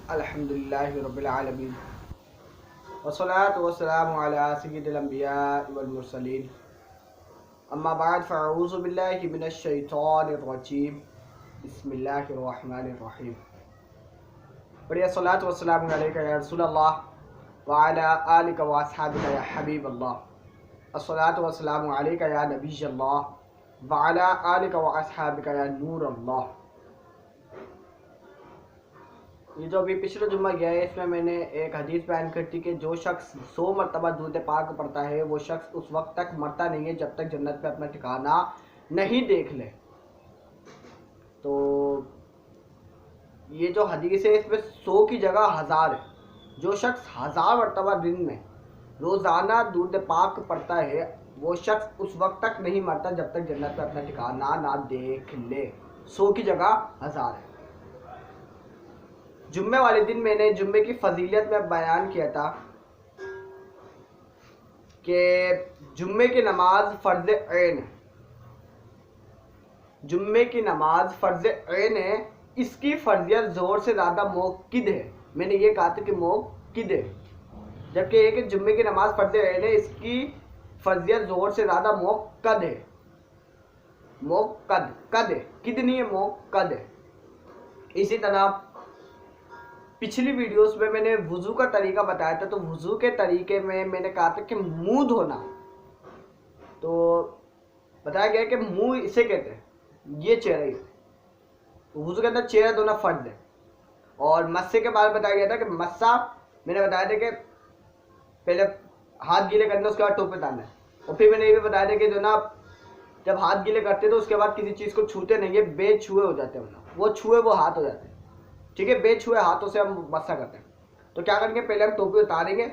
अल्हम्दुलिल्लाहि रब्बिल आलमीन वस्सलातु वस्सलामु अला सय्यिदिल अंबिया वल मुरसलीन अम्मा बाद फ़अऊज़ु बिल्लाहि मिनश शैतानिर रजीम बिस्मिल्लाहिर रहमानिर रहीम। बढ़िया सलातु वस्सलामु अलैका या रसूलल्लाह व अला आलिका व अस्हाबिका या हबीबल्लाह। अस्सलातु वस्सलामु अलैका या नबियल्लाह व अला आलिका व अस्हाबिका या नूरल्लाह। ये जो अभी पिछले जुम्मा गया है इसमें मैंने एक हदीस बयान कर थी कि जो शख्स 100 मरतबा दूध पाक पड़ता है वो शख्स उस वक्त तक मरता नहीं है जब तक जन्नत पे अपना ठिकाना नहीं देख ले। तो ये जो हदीस है इसमें 100 की जगह 1000 है। जो शख्स 1000 मरतबा दिन में रोज़ाना दूध पाक पड़ता है वो शख्स उस वक्त तक नहीं मरता जब तक जन्नत पे अपना ठिकाना ना देख ले। 100 की जगह 1000 है। जुम्मे वाले दिन मैंने जुम्मे की फजीलत में बयान किया था कि जुम्मे की नमाज फ़र्ज़ ऐन है। जुम्मे की नमाज फ़र्ज़ ऐन है। इसकी फ़र्जियत ज़ोर से ज़्यादा मौक़िद है। मैंने ये कहा था कि मौक़िद है, जबकि एक जुम्मे की नमाज फ़र्ज़ ऐन है, इसकी फ़र्जियत ज़ोर से ज़्यादा मौक़द है। मौक़द कद है, किद नहीं है, मौक़द है। इसी तरह पिछली वीडियोस में मैंने वुज़ू का तरीका बताया था। तो वुज़ू के तरीके में मैंने कहा था कि मुंह धोना, तो बताया गया कि मुंह इसे कहते हैं, ये चेहरा ही। तो वुज़ू के अंदर चेहरा धोना फ़र्ज है। और मस्से के बारे में बताया गया था कि मस्सा मैंने बताया था कि पहले हाथ गीले करना, उसके बाद टोपे डालना है। और फिर मैंने ये भी बताया था कि जो ना जब हाथ गीले करते तो उसके बाद किसी चीज़ को छूते नहीं है, बेछुए हो जाते हैं, वो छुए वो हाथ हो जाते हैं। ठीक है, बेछुए हाथों से हम मस्सा करते हैं। तो क्या करेंगे, पहले हम टोपी उतारेंगे,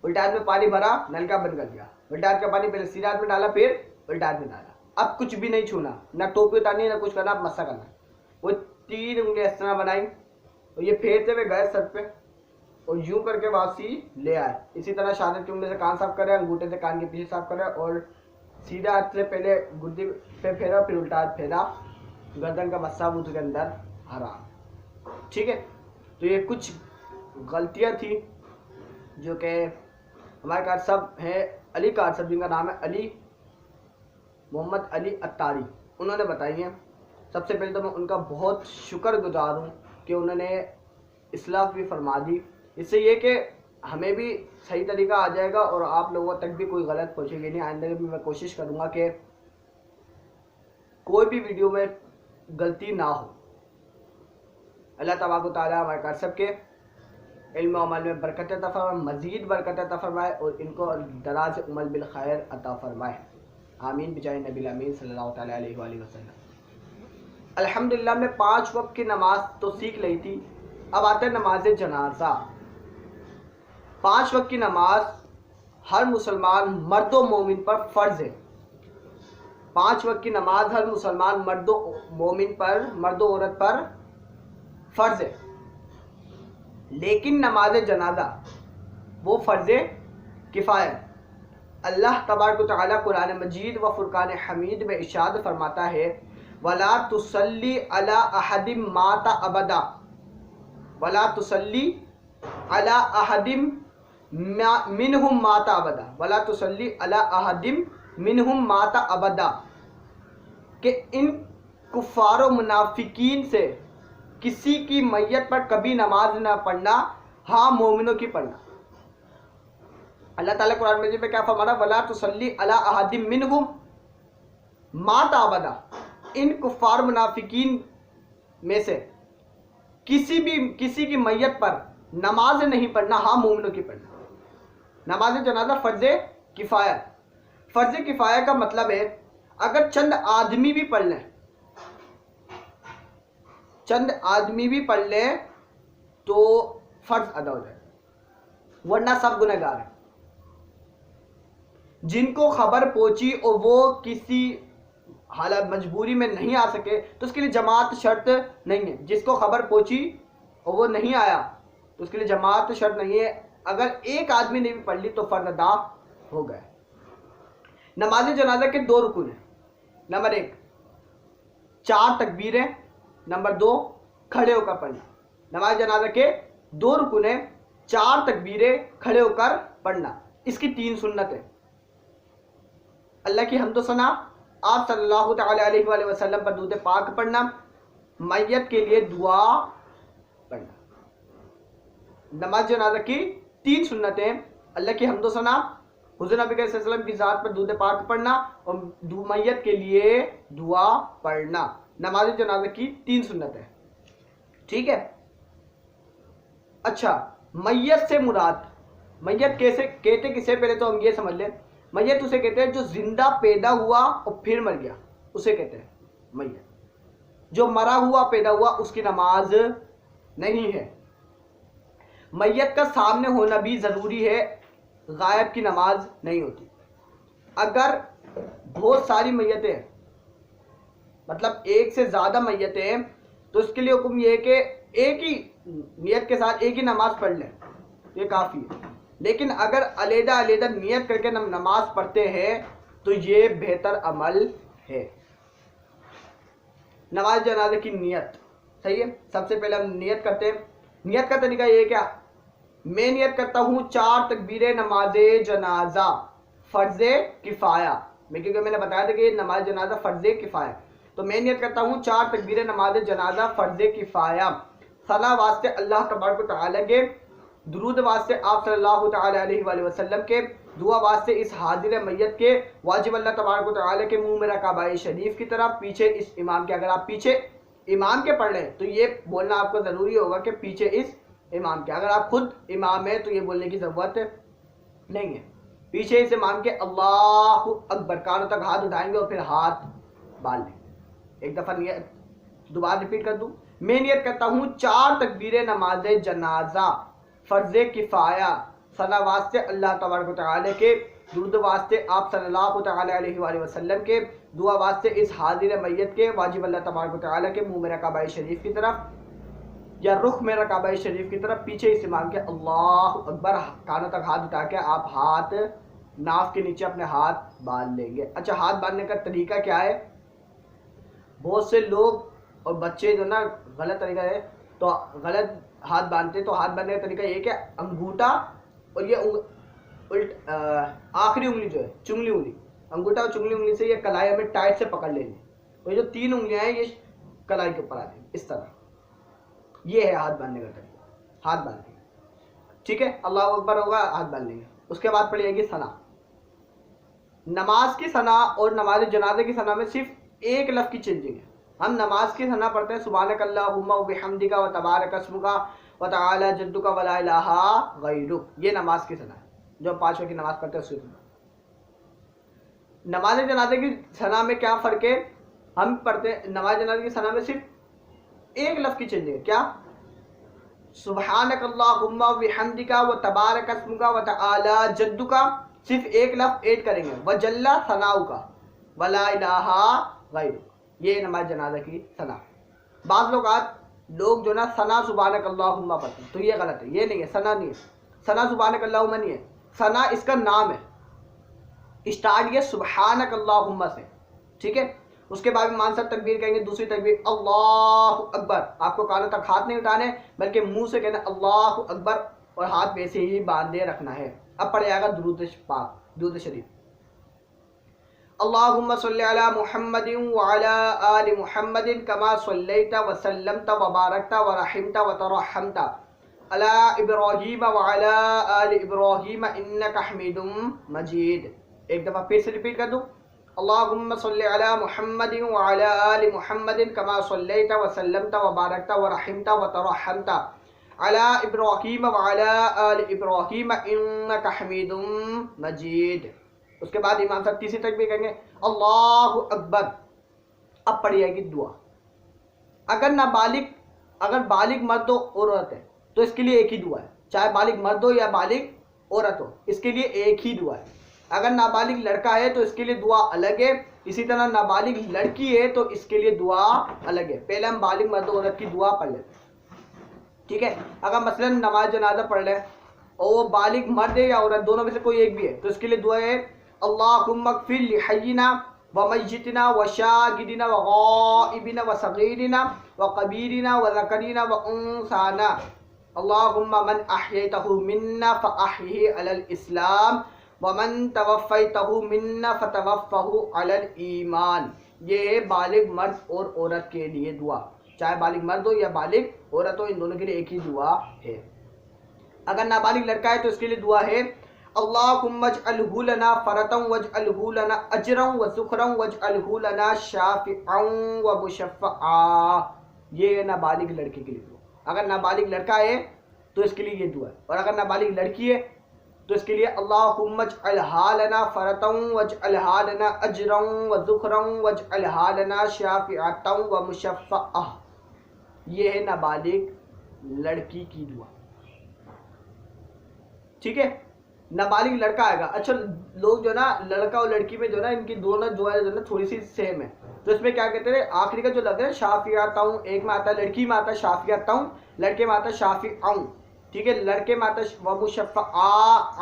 उल्टा हाथ में पानी भरा, नलका बंद कर दिया, उल्टा हाथ का पानी पहले सीधा हाथ में डाला, फिर उल्टा हाथ में डाला। अब कुछ भी नहीं छूना, ना टोपी उतारनी, ना कुछ करना, अब मस्सा करना। वो 3 उंगलियां इस तरह बनाई और ये फेरते हुए गए सर पे और यूं करके वापसी ले आए। इसी तरह शहादत की उंगली से कान साफ करें, अंगूठे से कान के पीछे साफ करें और सीधा हाथ से पहले गुद्दी पे फेरा, फिर उल्टा हाथ फेरा, गर्दन का मस्सा वुज़ू के अंदर हराम। ठीक है, तो ये कुछ गलतियां थी जो कि हमारे कार साहब हैं, अली कार साहब जिनका नाम है अली मोहम्मद अली अत्तारी, उन्होंने बताई हैं। सबसे पहले तो मैं उनका बहुत शुक्रगुजार हूँ कि उन्होंने इस्लाह भी फरमा दी। इससे ये कि हमें भी सही तरीका आ जाएगा और आप लोगों तक भी कोई गलत पहुँचेगी नहीं। आइंदा भी मैं कोशिश करूँगा कि कोई भी वीडियो में गलती ना हो। अल्लाह तबारक व तआला हमारे कार सब के इल्म और अमल में बरकत अता फरमाए, मज़ीद बरकत अता फरमाए और इनको दराज उमर बिल खैर अता फरमाए। आमीन बिजाय नबी अमीन सल्लल्लाहु तआला अलैहि वसल्लम। अल्हम्दुलिल्लाह में 5 वक्त की नमाज तो सीख ली थी। अब आते हैं नमाज जनाजा। 5 वक्त की नमाज हर मुसलमान मर्द व मोमिन पर फ़र्ज़ है। 5 वक्त की नमाज हर मुसलमान मर्द व मोमिन पर, मर्द व औरत पर फ़र्ज़ है। लेकिन नमाज जनाजा वो फ़र्ज़ किफ़ाया। अल्लाह तबारक व तआला कुरान मजीद व फुरकान हमीद में इरशाद फरमाता है, वला तुसल्ली अला अहदिम माता अबदा, वला तुसल्ली अला अहदिम मिनहुम माता अबदा, वला तुसल्ली अला अहदिम मिनहुम माता अबदा, कि इन कुफ़ार मुनाफिकीन से किसी की मैयत पर कभी नमाज ना पढ़ना, हाँ मोमिनों की पढ़ना। अल्लाह ताला कुरान मजीद में क्या फरमाना, वला तुसल्ली अला अहदिम मिनहुम माता अबदा, इन कुफ़ार मुनाफिकीन में से किसी की मैयत पर नमाज नहीं पढ़ना, हाँ मोमिनों की पढ़ना। नमाज जनाजा फ़र्ज़ किफ़ाया। फ़र्ज़ किफ़ाया का मतलब है अगर चंद आदमी भी पढ़ लें, चंद आदमी भी पढ़ लें तो फ़र्ज़ अदा हो जाए, वरना सब गुनहगार हैं। जिनको खबर पहुंची और वो किसी हालत मजबूरी में नहीं आ सके तो उसके लिए जमात शर्त नहीं है। जिसको खबर पहुंची और वो नहीं आया तो उसके लिए जमात शर्त नहीं है। अगर एक आदमी ने भी पढ़ ली तो फ़र्ज़ अदा हो गया। नमाज जनाजा के 2 रुकन हैं। नंबर 1 4 तकबीरें, नंबर 2 खड़े होकर पढ़ना। नमाज जनाजा के 2 रुकन है, 4 तकबीरें खड़े होकर पढ़ना, इसकी 3 सुन्नत है। अल्लाह की हम्द व सना, आप सल्लल्लाहु तआला अलैहि वसल्लम पर दुरूद पाक पढ़ना, मैयत के लिए दुआ पढ़ना। नमाज जनाजा की 3 सुन्नतें, अल्लाह की हम्द व सना, हुज़ूर नबी सल्लल्लाहु अलैहि वसल्लम की ज़ात पर दुरूद पाक पढ़ना और मैयत के लिए दुआ पढ़ना। नमाज जनाजा की 3 सुन्नत है, ठीक है। अच्छा, मैयत से मुराद, मैयत कैसे कहते किसे, पहले तो हम ये समझ लें। मैयत उसे कहते हैं जो जिंदा पैदा हुआ और फिर मर गया, उसे कहते हैं मैयत। जो मरा हुआ पैदा हुआ उसकी नमाज नहीं है। मैयत का सामने होना भी ज़रूरी है, गायब की नमाज नहीं होती। अगर बहुत सारी मैयतें हैं, मतलब एक से ज़्यादा मैयतें हैं, तो इसके लिए हुक्म यह है कि एक ही नियत के साथ एक ही नमाज पढ़ लें, ये काफ़ी है। लेकिन अगर अलग अलग नियत करके नमाज पढ़ते हैं तो ये बेहतर अमल है। नमाज जनाजे की नियत, सही है। सबसे पहले हम नियत करते हैं। नियत का तरीका ये है, क्या मैं नियत करता हूँ 4 तकबीरें नमाज जनाजा फ़र्ज़ किफ़ाया में, क्योंकि मैंने बताया था कि नमाज जनाजा फ़र्ज़ किफ़ाया, तो मैं नियत करता हूँ 4 तकबीरें नमाज जनाजा फ़र्ज़ किफ़ाया, सला वास्ते अल्लाह तबारक व तआला के, दुरूद वास्ते आप सल्लल्लाहु तआला अलैहि वसल्लम के, दुआ वास्ते इस हाजिर मैयत के, वाजिब अल्लाह तबारक व तआला के मुँह में रकाबाए शरीफ की तरफ, पीछे इस इमाम के। अगर आप पीछे इमाम के पढ़ लें तो ये बोलना आपको ज़रूरी होगा कि पीछे इस इमाम के। अगर आप खुद इमाम है तो ये बोलने की ज़रूरत नहीं है। पीछे इस इमाम के अल्लाहु अकबर, कानों तक हाथ उठाएंगे और फिर हाथ बांध लेंगे। एक दफ़ा नियत दोबारा रिपीट कर दूँ। मैं नियत करता हूँ 4 तकबीरें नमाज जनाजा फ़र्ज़ किफ़ाया, सला वास्ते अल्लाह तबारक व तआला के, दुरूद वास्ते आप सल्लल्लाहु तआला अलैहि वसल्लम के, दुआ वास्ते इस हाजिर मैयत के, वाजिब अल्लाह तबारक व तआला के मुँह में रकाबाए शरीफ की तरफ या रुख में रकाबाए शरीफ की तरफ, पीछे इस इमाम के अल्लाहु अकबर, कानों तक हाथ उठा के आप हाथ नाफ के नीचे अपने हाथ बांध लेंगे। अच्छा, हाथ बांधने का तरीका क्या है? बहुत से लोग और बच्चे जो ना गलत तरीका है तो गलत हाथ बांधते, तो हाथ बांधने का तरीका ये कि अंगूठा और ये उल्ट आखिरी उंगली जो है चुंगली उंगली, अंगूठा और चुंगली उंगली से ये कलाई में टाइट से पकड़ लेंगे, और जो 3 उंगलियां हैं ये कलाई के ऊपर आ जाएंगी इस तरह। ये है हाथ बांधने का तरीका, हाथ बांध लेंगे, ठीक है। अल्लाह अकबर होगा, हाथ बांध लेंगे। उसके बाद पढ़ जाएगी सना। नमाज की सना और नमाज जनाजे की सना में सिर्फ एक लफ्ज़ की चेंजिंग है। हम नमाज की सना पढ़ते हैं सुब्हानक अल्लाहुम्मा व बिहम्दिका व तबारक अस्मुका व तआला जद्दुका व ला इलाहा गैरुक, ये नमाज की सना है जो हम 5 वक्त की नमाज पढ़ते हैं उसकी सना। नमाज जनाजे की सना में क्या फ़र्क है? हम पढ़ते हैं नमाज जनाजे की सना में सिर्फ एक लफ्ज़ की चेंजिंग है, क्या? सुब्हानक अल्लाहुम्मा व बिहम्दिका व तबारक अस्मुका व तआला जद्दुका, सिर्फ एक लफ्ज़ ऐड करेंगे, व जल्ला सनाउका व ला इलाहा गैरुक, ये नमाज जनाजा की सना। बाज़ लोग जो ना सना सुब्हानक अल्लाहुम्मा पढ़ते हैं, तो ये गलत है, ये नहीं है, सना नहीं है। सना सुब्हानक अल्लाहुम्मा नहीं है, सना इसका नाम है। स्टार्ट ये सुब्हानक अल्लाहुम्मा से, ठीक है। उसके बाद मान सब तकबीर कहेंगे, दूसरी तकबीर अल्लाहु अकबर, आपको कानों तक हाथ नहीं उठाने बल्कि मुंह से कहना अल्लाहु अकबर और हाथ वैसे ही बांधे रखना है। अब पढ़ जाएगा दुरूद पाक, दुरूद शरीफ। अल्लाहुम्मा सल्लि अला मुहम्मदिन व अला आलि मुहम्मदिन कमा सल्लैता व सल्लमता व बारकता व रहिमता व तरहमता अला इब्राहीम व अला आलि इब्राहीम इन्नका हमीदुम मजीद। एक दफ़ा फिर से रिपीट कर दूँ। अल्लाहुम्मा सल्लि अला मुहम्मदिन व अला आलि मुहम्मदिन कमा सल्लैता व सल्लमता व बारकता व रहिमता व तरहमता अला इब्राहीम व अला आलि इब्राहीम इन्नका हमीदुम मजीद। उसके बाद इमाम साहब तीसरी तकबीर कहेंगे अल्लाहु अकबर। अब पढ़ी जाएगी दुआ। अगर बालिग मर्द हो औरत है तो इसके लिए एक ही दुआ है, चाहे बालिग मर्द हो या बालिग औरत हो, इसके लिए एक ही दुआ है। अगर नाबालिग लड़का है तो इसके लिए दुआ अलग है, इसी तरह नाबालिग लड़की है तो इसके लिए दुआ अलग है। पहले हम बालिग मर्द औरत की दुआ पढ़ लेते हैं, ठीक है। अगर मसलन नमाज जनाजा पढ़ लें और वो बालिग मर्द है या औरत, दोनों में से कोई एक भी है, तो इसके लिए दुआ है अल्लाहुम्मा ग़फ़िर लिहय्यिना व मय्यितना व शागिदिना व गाइबिना व सगीरिना व कबीरिना व ज़करीना व उन्साना अल्लाहुम्मा मन अहयैतहु मिन्ना फ़अहयिही अलल इस्लाम व मन तवफ़्फ़ैतहु मिन्ना फ़तवफ़्फ़हु अलल ईमान। ये है बालिग मर्द और औरत के लिए दुआ, चाहे बालिग मर्द हो या बालिग औरत हो, इन दोनों के लिए एक ही दुआ है। अगर नाबालिग लड़का है तो इसके लिए दुआ है अल्लाहुम्मा अजअलहु लना फरतन वजअलहु लना अजरन व ज़ुखरन वजअलहु लना शाफ़िअन व मुशफ़्फ़आ। ये है नाबालिग लड़के के लिए दुआ। अगर नाबालिग लड़का है तो इसके लिए ये दुआ है, और अगर नाबालिग लड़की है तो इसके लिए अल्लाहुम्मा अजअलहा लना फरतन वजअलहा लना अजरन व ज़ुखरन वजअलहा लना शाफ़िअतन व मुशफ़्फ़आ। ये है नाबालिग लड़की की दुआ। ठीक है, नाबालिग लड़का आएगा। अच्छा, लोग जो ना लड़का और लड़की में जो ना इनकी दोनों दुआएं जो ना थोड़ी सी सेम है, तो इसमें क्या कहते हैं, आखिरी का जो लफ्ज़ है शाफ़िअतन, एक में आता है लड़की में आता है शाफ़िअतन, लड़के में आता है शाफ़िअन। ठीक है, लड़के में आता है व मुशफ़्फ़आ,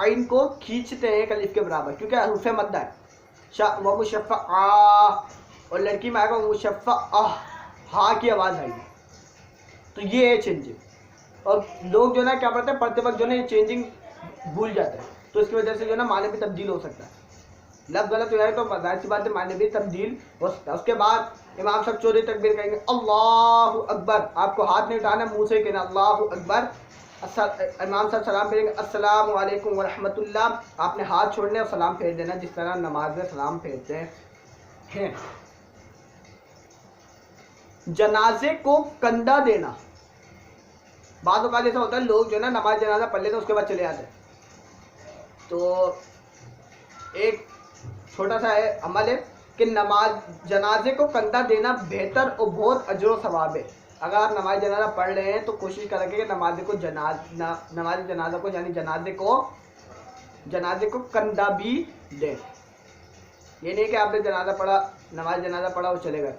आइन को खींचते हैं अलिफ के बराबर क्योंकि हुर्फ़े मद्दा है, व मुशफ़्फ़आ, और लड़की में आएगा मुशफ़्फ़आ, हा की आवाज़ आएगी। तो ये है चेंजिंग। और लोग जो ना क्या पढ़ते हैं, पढ़ते वक्त जो ना ये चेंजिंग भूल जाते हैं, तो इसकी वजह से जो ना माने भी तब्दील हो सकता है। लफ्ज़ गलत हो जाए तो जाहिर सी बात है माने भी तब्दील हो सकता है। उसके बाद इमाम साहब चौधरी तकबीर कहेंगे अल्लाहु अकबर, आपको हाथ नहीं उठाना, मुँह से कहना अल्लाहु अकबर। इमाम साहब सलाम फेरेंगे अस्सलामु अलैकुम व रहमतुल्लाह, आपने हाथ छोड़ने और सलाम फेर देना जिस तरह नमाज में सलाम फेरते हैं। जनाजे को कंधा देना, बाद औक़ात ऐसा होता है लोग जो है ना नमाज जनाजा पढ़ लेते हैं उसके बाद चले जाते हैं। तो एक छोटा सा है अमल है कि नमाज जनाजे को कंधा देना बेहतर और बहुत अजर व सवाब है। अगर आप नमाज जनाजा पढ़ रहे हैं तो कोशिश करें कि नमाज जनाजा को यानी जनाजे को कंधा भी दें। ये नहीं कि आपने नमाज जनाजा पढ़ा और चले गए,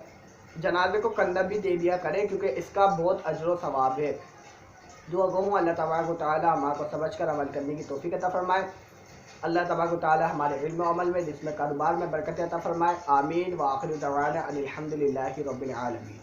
जनाजे को कंधा भी दे दिया करें क्योंकि इसका बहुत अजर व सवाब है। दुआ कहूँ अल्लाह तबारक व तआला हमारे को समझ कर अमल करने की तौफीक अता फरमाए। अल्लाह तबारक व तआला हमारे इल्म और अमल में, जिसमें कारोबार में बरकत अता फरमाए। आमीन व आखिर दअवाना अनिल हम्दुलिल्लाहि रब्बिल आलमीन।